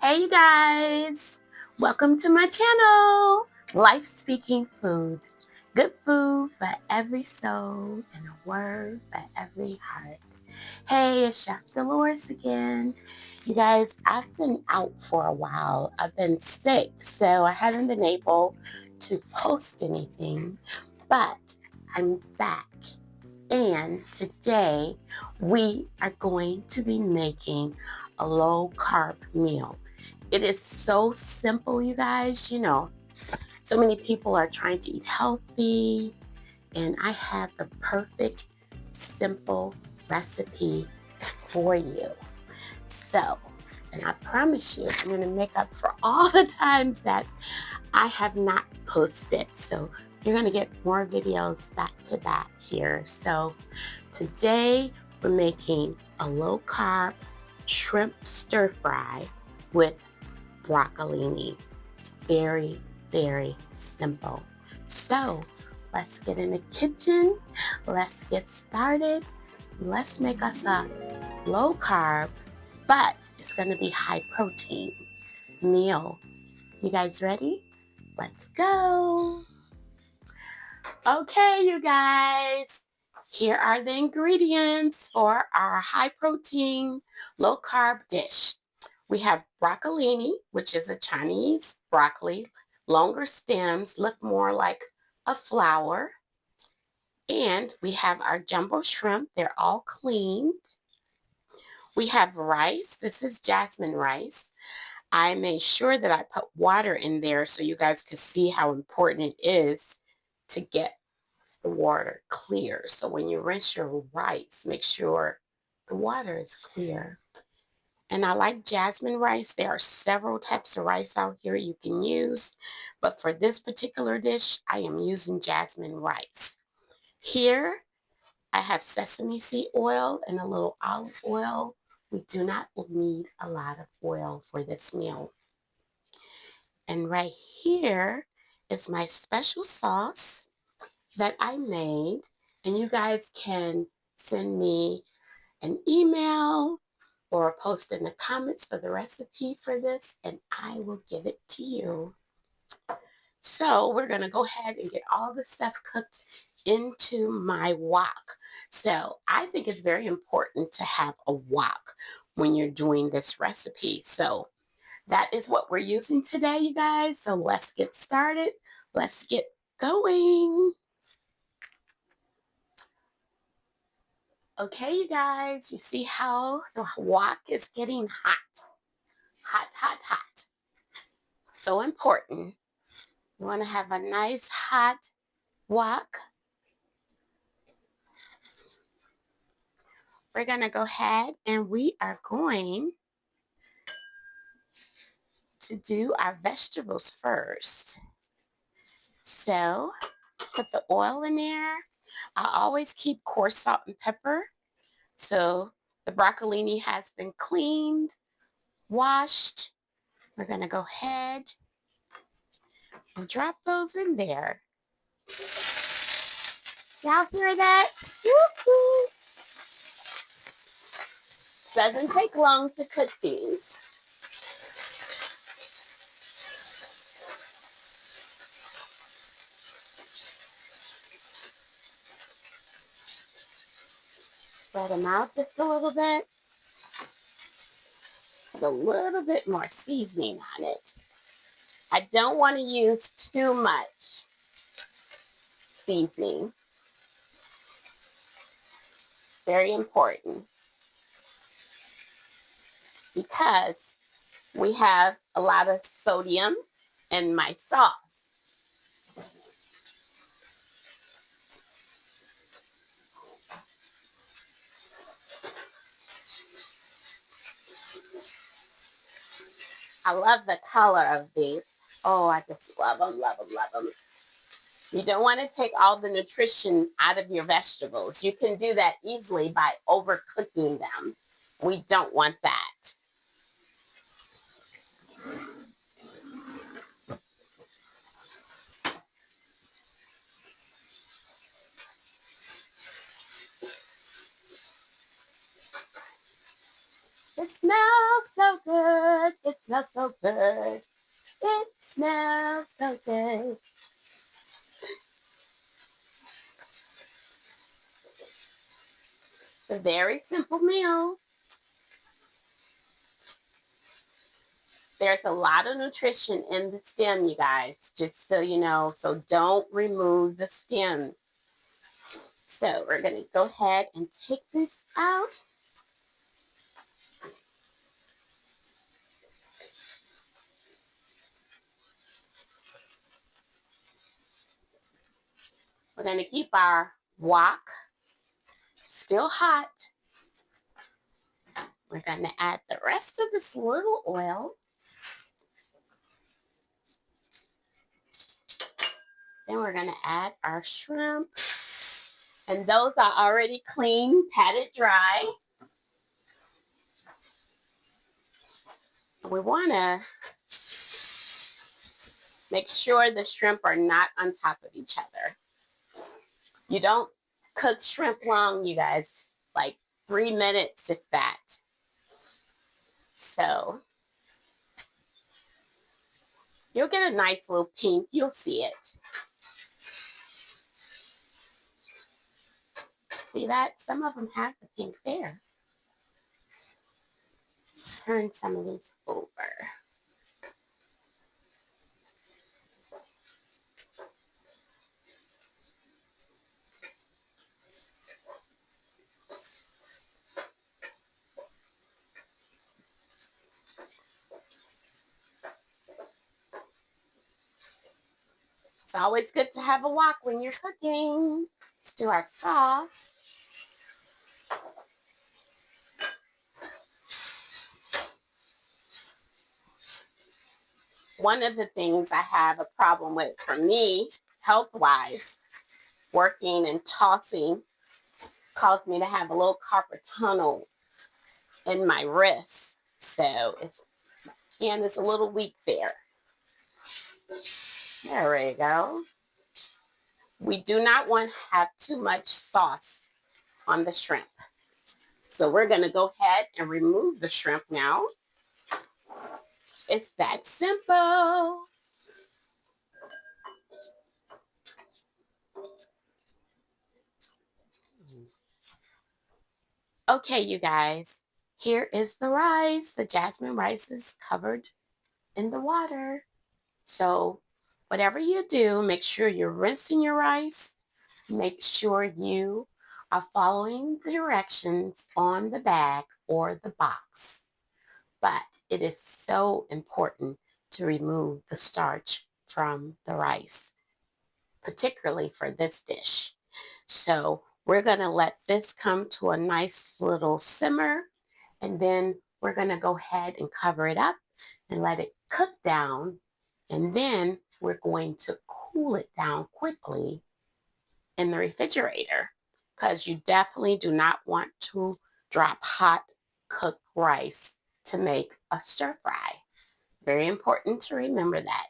Hey you guys, welcome to my channel, Life Speaking Food. Good food for every soul and a word for every heart. Hey, it's Chef Dolores again. You guys, I've been out for a while. I've been sick, so I haven't been able to post anything, but I'm back. And today we are going to be making a low carb meal. It is so simple, you guys. So many people are trying to eat healthy, and I have the perfect, simple recipe for you. So, and I promise you, I'm going to make up for all the times that I have not posted. So, you're going to get more videos back to back here. So, today we're making a low carb shrimp stir fry with broccolini. It's very, very simple. So let's get in the kitchen. Let's get started. Let's make us a low carb, but it's going to be high protein meal. You guys ready? Let's go. Okay, you guys. Here are the ingredients for our high protein, low carb dish. We have broccolini, which is a Chinese broccoli. Longer stems look more like a flower. And we have our jumbo shrimp. They're all cleaned. We have rice. This is jasmine rice. I made sure that I put water in there so you guys could see how important it is to get the water clear. So when you rinse your rice, make sure the water is clear. And I like jasmine rice. There are several types of rice out here you can use, but for this particular dish, I am using jasmine rice. Here, I have sesame seed oil and a little olive oil. We do not need a lot of oil for this meal. And right here is my special sauce that I made, and you guys can send me an email or post in the comments for the recipe for this, and I will give it to you. So we're going to go ahead and get all the stuff cooked into my wok. So I think it's very important to have a wok when you're doing this recipe. So that is what we're using today, you guys. So let's get started. Let's get going. Okay, you guys, you see how the wok is getting hot. Hot, hot, hot. So important. You want to have a nice hot wok. We're going to go ahead and we are going to do our vegetables first. So put the oil in there. I always keep coarse salt and pepper. So the broccolini has been cleaned, washed. We're going to go ahead and drop those in there. Y'all hear that? Woo-hoo. Doesn't take long to cook these. Spread them out just a little bit. Put a little bit more seasoning on it. I don't want to use too much seasoning. Very important. Because we have a lot of sodium in my sauce. I love the color of these. Oh, I just love them, love them, love them. You don't want to take all the nutrition out of your vegetables. You can do that easily by overcooking them. We don't want that. It smells so good. It smells so good. It smells so good. It's a very simple meal. There's a lot of nutrition in the stem, you guys, just so you know. So don't remove the stem. So we're going to go ahead and take this out. We're going to keep our wok still hot. We're going to add the rest of this little oil. Then we're going to add our shrimp. And those are already clean, patted dry. We want to make sure the shrimp are not on top of each other. You don't cook shrimp long, you guys, like 3 minutes if that. So you'll get a nice little pink. You'll see it. See that? Some of them have the pink there. Let's turn some of this over. It's always good to have a wok when you're cooking. Let's do our sauce. One of the things I have a problem with for me, health-wise, working and tossing, caused me to have a little carpal tunnel in my wrist. So it's a little weak there. There we go. We do not want to have too much sauce on the shrimp. So we're going to go ahead and remove the shrimp now. It's that simple. Okay, you guys, here is the rice. The jasmine rice is covered in the water. So whatever you do, make sure you're rinsing your rice. Make sure you are following the directions on the bag or the box. But it is so important to remove the starch from the rice, particularly for this dish. So we're going to let this come to a nice little simmer, and then we're going to go ahead and cover it up and let it cook down, and then we're going to cool it down quickly in the refrigerator, because you definitely do not want to drop hot cooked rice to make a stir fry. Very important to remember that.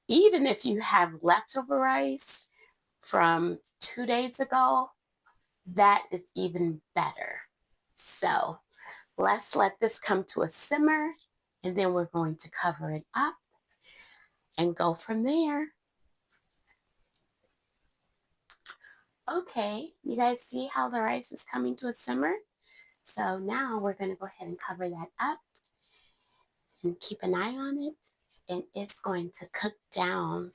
Even if you have leftover rice from 2 days ago, that is even better. So let's let this come to a simmer, and then we're going to cover it up and go from there. Okay, you guys see how the rice is coming to a simmer? So now we're going to go ahead and cover that up and keep an eye on it, and it's going to cook down.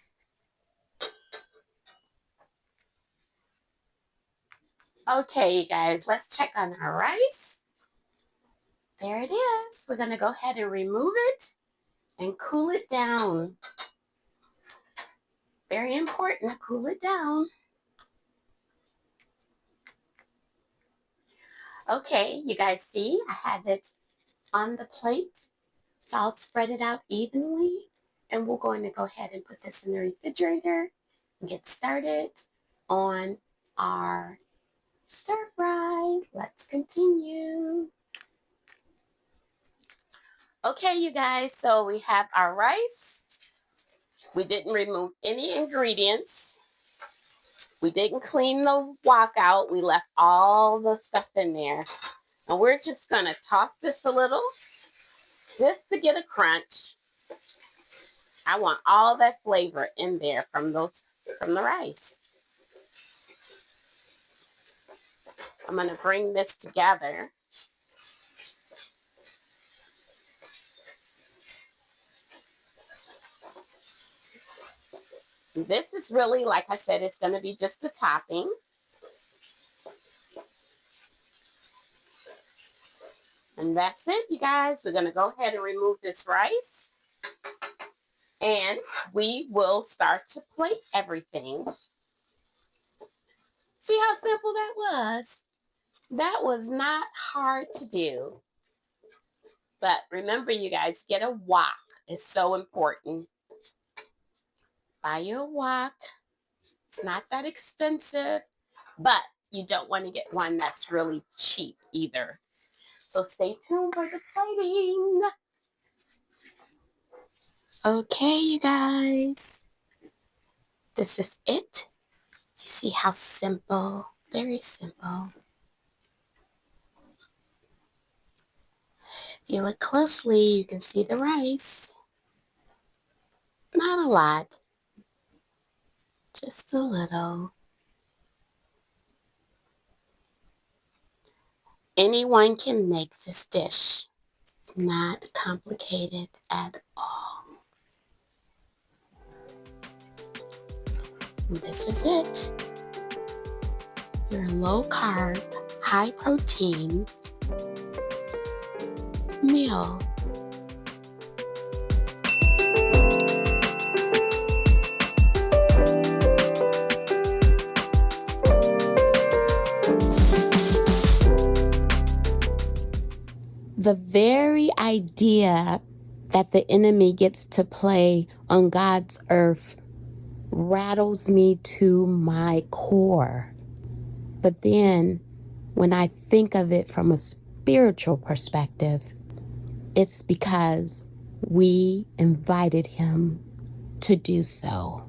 Okay, you guys, let's check on our rice. There it is. We're going to go ahead and remove it and cool it down. Very important to cool it down. Okay, you guys see, I have it on the plate. So I'll spread it out evenly, and we're going to go ahead and put this in the refrigerator and get started on our stir fry. Let's continue. Okay, you guys, so we have our rice. We didn't remove any ingredients. We didn't clean the wok out. We left all the stuff in there. And we're just going to toss this a little just to get a crunch. I want all that flavor in there from the rice. I'm going to bring this together. This is really, like I said, it's going to be just a topping. And that's it, you guys. We're going to go ahead and remove this rice. And we will start to plate everything. See how simple that was? That was not hard to do. But remember, you guys, get a wok. It's so important. Buy your wok. It's not that expensive, but you don't want to get one that's really cheap either. So stay tuned for the plating. Okay, you guys. This is it. You see how simple, very simple. If you look closely, you can see the rice. Not a lot, just a little. Anyone can make this dish. It's not complicated at all. And this is it. Your low carb, high protein meal. The very idea that the enemy gets to play on God's earth rattles me to my core. But then when I think of it from a spiritual perspective, it's because we invited him to do so.